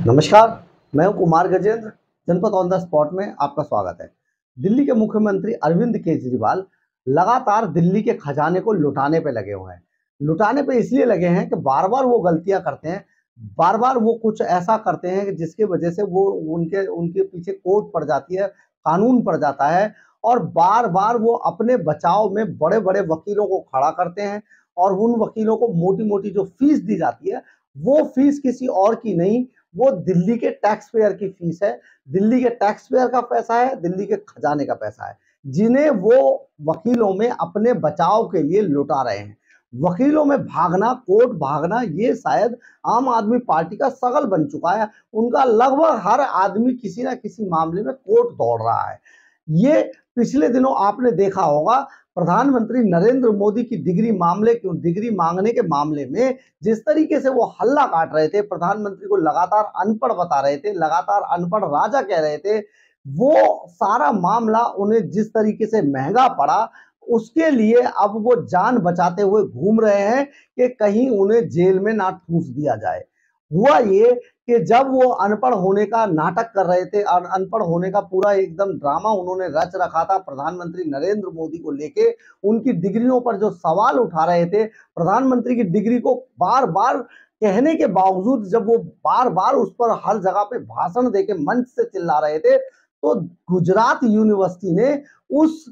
नमस्कार, मैं हूं कुमार गजेंद्र। जनपद ऑन द स्पॉट में आपका स्वागत है। दिल्ली के मुख्यमंत्री अरविंद केजरीवाल लगातार दिल्ली के खजाने को लुटाने पे लगे हुए हैं। लुटाने पे इसलिए लगे हैं कि बार बार वो गलतियां करते हैं, बार बार वो कुछ ऐसा करते हैं कि जिसकी वजह से वो उनके उनके पीछे कोर्ट पड़ जाती है, कानून पड़ जाता है, और बार बार वो अपने बचाव में बड़े बड़े वकीलों को खड़ा करते हैं, और उन वकीलों को मोटी मोटी जो फीस दी जाती है वो फीस किसी और की नहीं, वो दिल्ली के टैक्स पेयर की फीस है। दिल्ली के टैक्स पेयर का पैसा है, दिल्ली के खजाने का पैसा है, जिन्हें वो वकीलों में अपने बचाव के लिए लुटा रहे हैं। वकीलों में भागना, कोर्ट भागना, ये शायद आम आदमी पार्टी का सगल बन चुका है। उनका लगभग हर आदमी किसी ना किसी मामले में कोर्ट दौड़ रहा है। ये पिछले दिनों आपने देखा होगा, प्रधानमंत्री नरेंद्र मोदी की डिग्री मांगने के मामले में जिस तरीके से वो हल्ला काट रहे थे, प्रधानमंत्री को लगातार अनपढ़ बता रहे थे, लगातार अनपढ़ राजा कह रहे थे, वो सारा मामला उन्हें जिस तरीके से महंगा पड़ा, उसके लिए अब वो जान बचाते हुए घूम रहे हैं कि कहीं उन्हें जेल में ना ठूंस दिया जाए। हुआ ये कि जब वो अनपढ़ होने का नाटक कर रहे थे और अनपढ़ होने का पूरा एकदम ड्रामा उन्होंने रच रखा था प्रधानमंत्री नरेंद्र मोदी को लेके, उनकी डिग्रियों पर जो सवाल उठा रहे थे, प्रधानमंत्री की डिग्री को बार बार कहने के बावजूद जब वो बार बार उस पर हर जगह पे भाषण देके मंच से चिल्ला रहे थे, तो गुजरात यूनिवर्सिटी ने उस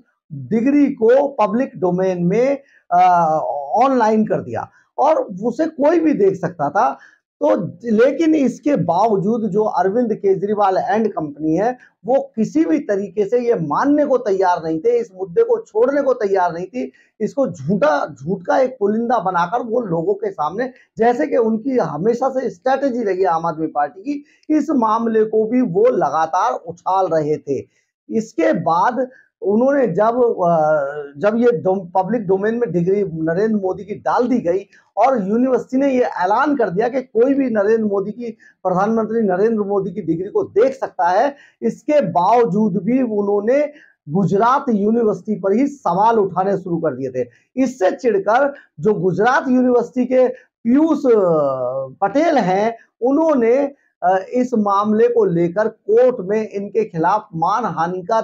डिग्री को पब्लिक डोमेन में ऑनलाइन कर दिया और उसे कोई भी देख सकता था। तो लेकिन इसके बावजूद जो अरविंद केजरीवाल एंड कंपनी है, वो किसी भी तरीके से ये मानने को तैयार नहीं थे, इस मुद्दे को छोड़ने को तैयार नहीं थी। इसको झूठ का एक पुलिंदा बनाकर वो लोगों के सामने, जैसे कि उनकी हमेशा से स्ट्रैटेजी रही है आम आदमी पार्टी की, इस मामले को भी वो लगातार उछाल रहे थे। इसके बाद उन्होंने जब ये पब्लिक डोमेन में डिग्री नरेंद्र मोदी की डाल दी गई और यूनिवर्सिटी ने ये ऐलान कर दिया कि कोई भी प्रधानमंत्री नरेंद्र मोदी की डिग्री को देख सकता है, इसके बावजूद भी उन्होंने गुजरात यूनिवर्सिटी पर ही सवाल उठाने शुरू कर दिए थे। इससे चिढ़कर जो गुजरात यूनिवर्सिटी के पीयूष पटेल हैं, उन्होंने इस मामले को लेकर कोर्ट में इनके खिलाफ मानहानि का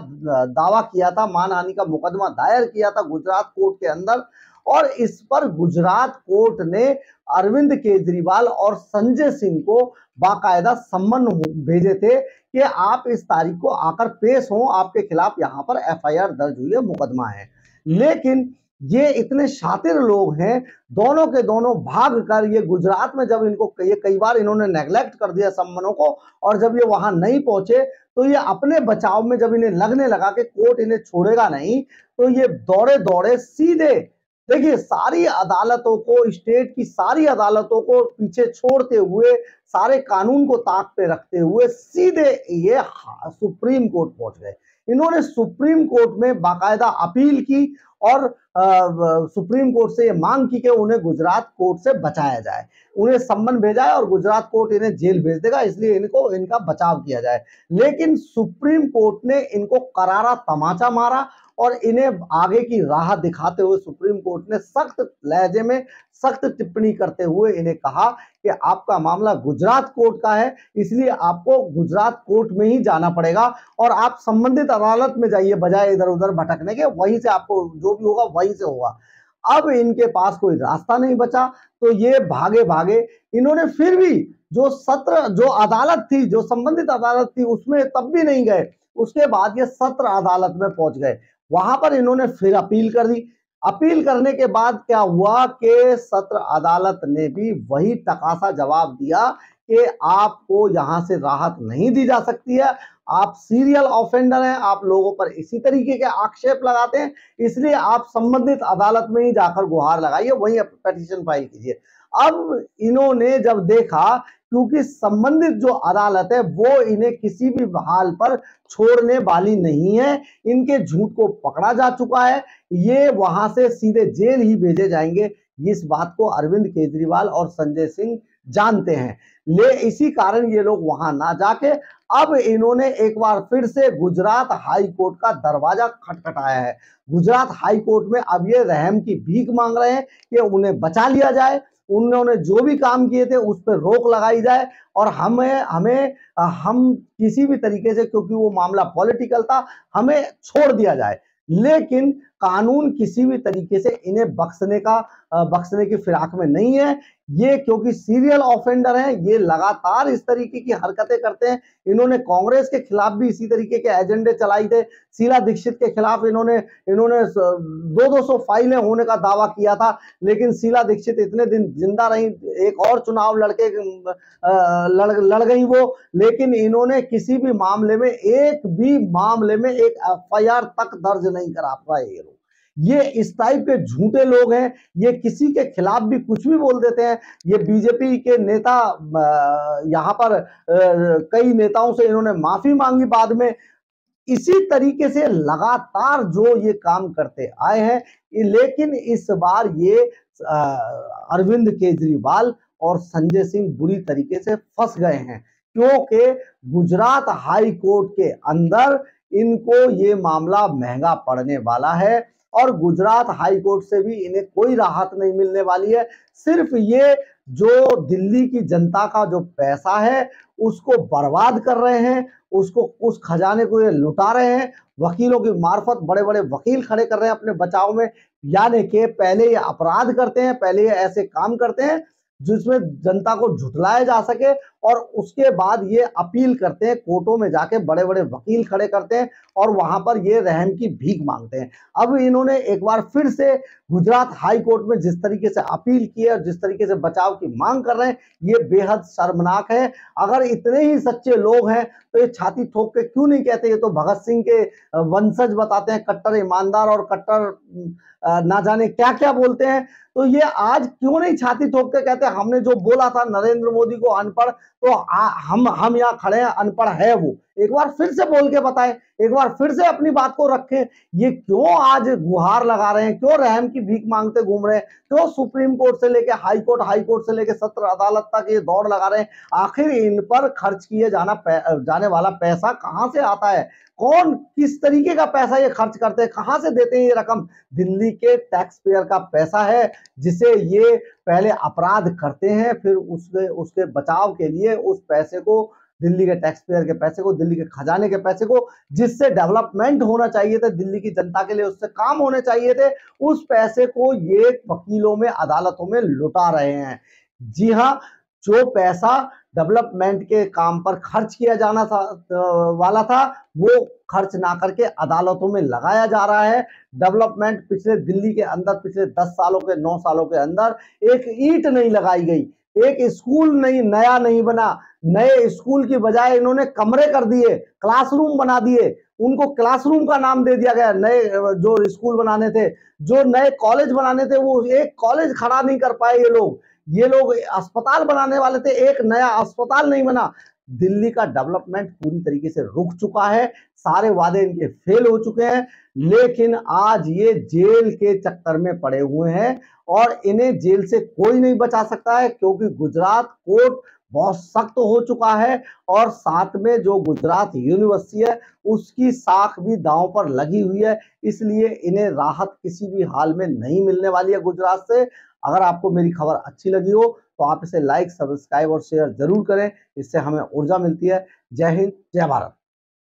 दावा किया था, मानहानि का मुकदमा दायर किया था गुजरात कोर्ट के अंदर। और इस पर गुजरात कोर्ट ने अरविंद केजरीवाल और संजय सिंह को बाकायदा सम्मन भेजे थे कि आप इस तारीख को आकर पेश हों, आपके खिलाफ यहाँ पर एफआईआर दर्ज हुई है, मुकदमा है। लेकिन ये इतने शातिर लोग हैं, दोनों के दोनों भाग कर ये गुजरात में जब ये कई बार इन्होंने नेग्लेक्ट कर दिया सम्मनों को, और जब ये वहां नहीं पहुंचे तो ये अपने बचाव में जब इन्हें लगने लगा कि कोर्ट इन्हें छोड़ेगा नहीं, तो ये दौड़े दौड़े सीधे, देखिए, सारी अदालतों को, स्टेट की सारी अदालतों को पीछे छोड़ते हुए, सारे कानून को ताक पे रखते हुए सीधे ये सुप्रीम कोर्ट पहुंच गए। इन्होंने सुप्रीम कोर्ट में बाकायदा अपील की और सुप्रीम कोर्ट से ये मांग की कि उन्हें गुजरात कोर्ट से बचाया जाए, उन्हें सम्मन भेजा है और गुजरात कोर्ट इन्हें जेल भेज देगा, इसलिए इनका बचाव किया जाए। लेकिन सुप्रीम कोर्ट ने इनको करारा तमाचा मारा और इन्हें आगे की राह दिखाते हुए सुप्रीम कोर्ट ने सख्त लहजे में सख्त टिप्पणी करते हुए इन्हें कहा कि आपका मामला गुजरात कोर्ट का है, इसलिए आपको गुजरात कोर्ट में ही जाना पड़ेगा और आप संबंधित अदालत में जाइए, बजाय इधर उधर भटकने के, वहीं से आपको जो भी होगा वहीं से होगा। अब इनके पास कोई रास्ता नहीं बचा, तो ये भागे भागे इन्होंने फिर भी जो अदालत थी, जो संबंधित अदालत थी, उसमें तब भी नहीं गए। उसके बाद ये सत्र अदालत में पहुंच गए, वहां पर इन्होंने फिर अपील कर दी। अपील करने के बाद क्या हुआ कि सत्र अदालत ने भी वही टकासा जवाब दिया कि आपको यहां से राहत नहीं दी जा सकती है, आप सीरियल ऑफेंडर हैं, आप लोगों पर इसी तरीके के आक्षेप लगाते हैं, इसलिए आप संबंधित अदालत में ही जाकर गुहार लगाइए, वहीं पिटीशन फाइल कीजिए। अब इन्होंने जब देखा, क्योंकि संबंधित जो अदालत है वो इन्हें किसी भी हाल पर छोड़ने वाली नहीं है, इनके झूठ को पकड़ा जा चुका है, ये वहां से सीधे जेल ही भेजे जाएंगे। इस बात को अरविंद केजरीवाल और संजय सिंह जानते हैं। ले इसी कारण ये लोग वहां ना जाके अब इन्होंने एक बार फिर से गुजरात हाई कोर्ट का दरवाजा खटखटाया है। गुजरात हाई कोर्ट में अब ये रहम की भीख मांग रहे हैं कि उन्हें बचा लिया जाए, उन्होंने जो भी काम किए थे उस पर रोक लगाई जाए और हम किसी भी तरीके से, क्योंकि वो मामला पॉलिटिकल था, हमें छोड़ दिया जाए। लेकिन कानून किसी भी तरीके से इन्हें बख्शने की फिराक में नहीं है। ये क्योंकि सीरियल ऑफेंडर हैं, ये लगातार इस तरीके की हरकतें करते हैं। इन्होंने कांग्रेस के खिलाफ भी इसी तरीके के एजेंडे चलाई थे। शीला दीक्षित के खिलाफ इन्होंने 200 फाइलें होने का दावा किया था, लेकिन शीला दीक्षित इतने दिन जिंदा रही, एक और चुनाव लड़ गई वो, लेकिन इन्होंने किसी भी मामले में एक FIR तक दर्ज नहीं करा पाए। ये इस टाइप के झूठे लोग हैं, ये किसी के खिलाफ भी कुछ भी बोल देते हैं। ये बीजेपी के नेता, यहाँ पर कई नेताओं से इन्होंने माफी मांगी बाद में। इसी तरीके से लगातार जो ये काम करते आए हैं, लेकिन इस बार ये अरविंद केजरीवाल और संजय सिंह बुरी तरीके से फंस गए हैं, क्योंकि गुजरात हाई कोर्ट के अंदर इनको ये मामला महंगा पड़ने वाला है और गुजरात हाई कोर्ट से भी इन्हें कोई राहत नहीं मिलने वाली है। सिर्फ ये जो दिल्ली की जनता का जो पैसा है उसको बर्बाद कर रहे हैं, उस खजाने को ये लुटा रहे हैं। वकीलों की मार्फत बड़े बड़े वकील खड़े कर रहे हैं अपने बचाव में, यानी कि पहले ये अपराध करते हैं, पहले ये ऐसे काम करते हैं जिसमें जनता को झुठलाया जा सके, और उसके बाद ये अपील करते हैं, कोर्टों में जाके बड़े बड़े वकील खड़े करते हैं और वहां पर ये रहम की भीख मांगते हैं। अब इन्होंने एक बार फिर से गुजरात हाई कोर्ट में जिस तरीके से अपील की है और जिस तरीके से बचाव की मांग कर रहे हैं, ये बेहद शर्मनाक है। अगर इतने ही सच्चे लोग हैं तो ये छाती ठोक के क्यों नहीं कहते? ये तो भगत सिंह के वंशज बताते हैं, कट्टर ईमानदार और कट्टर ना जाने क्या क्या बोलते हैं। तो ये आज क्यों नहीं छाती ठोक के कहते हमने जो बोला था नरेंद्र मोदी को अनपढ़, तो हम यहाँ खड़े हैं, अनपढ़ है वो। एक बार फिर से बोल के बताएं, एक बार फिर से अपनी बात को रखें। ये क्यों आज गुहार लगा रहे हैं, क्यों रहम की भीख मांगते घूम रहे हैं, क्यों सुप्रीम कोर्ट से लेके हाई कोर्ट से लेके सत्र अदालत तक ये दौड़ लगा रहे हैं? आखिर इन पर खर्च किए जाने वाला पैसा कहां से आता है? कौन किस तरीके का पैसा ये खर्च करते हैं, कहां से देते हैं ये रकम? दिल्ली के टैक्स पेयर का पैसा है, जिसे ये पहले अपराध करते हैं, फिर उसके बचाव के लिए उस पैसे को, दिल्ली के टैक्स पेयर के पैसे को, दिल्ली के खजाने के पैसे को, जिससे डेवलपमेंट होना चाहिए था दिल्ली की जनता के लिए, उससे काम होने चाहिए थे, उस पैसे को ये वकीलों में, अदालतों में लुटा रहे हैं। जी हाँ, जो पैसा डेवलपमेंट के काम पर खर्च किया जाना वाला था, वो खर्च ना करके अदालतों में लगाया जा रहा है। डेवलपमेंट दिल्ली के अंदर पिछले 10 सालों के 9 सालों के अंदर एक ईंट नहीं लगाई गई, एक स्कूल नया नहीं बना। नए स्कूल की बजाय इन्होंने कमरे कर दिए, क्लासरूम बना दिए, उनको क्लासरूम का नाम दे दिया गया। नए जो स्कूल बनाने थे, जो नए कॉलेज बनाने थे, वो एक कॉलेज खड़ा नहीं कर पाए ये लोग अस्पताल बनाने वाले थे, एक नया अस्पताल नहीं बना। दिल्ली का डेवलपमेंट पूरी तरीके से रुक चुका है, सारे वादे इनके फेल हो चुके हैं, लेकिन आज ये जेल के चक्कर में पड़े हुए हैं और इन्हें जेल से कोई नहीं बचा सकता है, क्योंकि गुजरात कोर्ट बहुत सख्त हो चुका है और साथ में जो गुजरात यूनिवर्सिटी है उसकी साख भी दांव पर लगी हुई है। इसलिए इन्हें राहत किसी भी हाल में नहीं मिलने वाली है गुजरात से। अगर आपको मेरी खबर अच्छी लगी हो तो आप इसे लाइक, सब्सक्राइब और शेयर जरूर करें, इससे हमें ऊर्जा मिलती है। जय हिंद, जय भारत।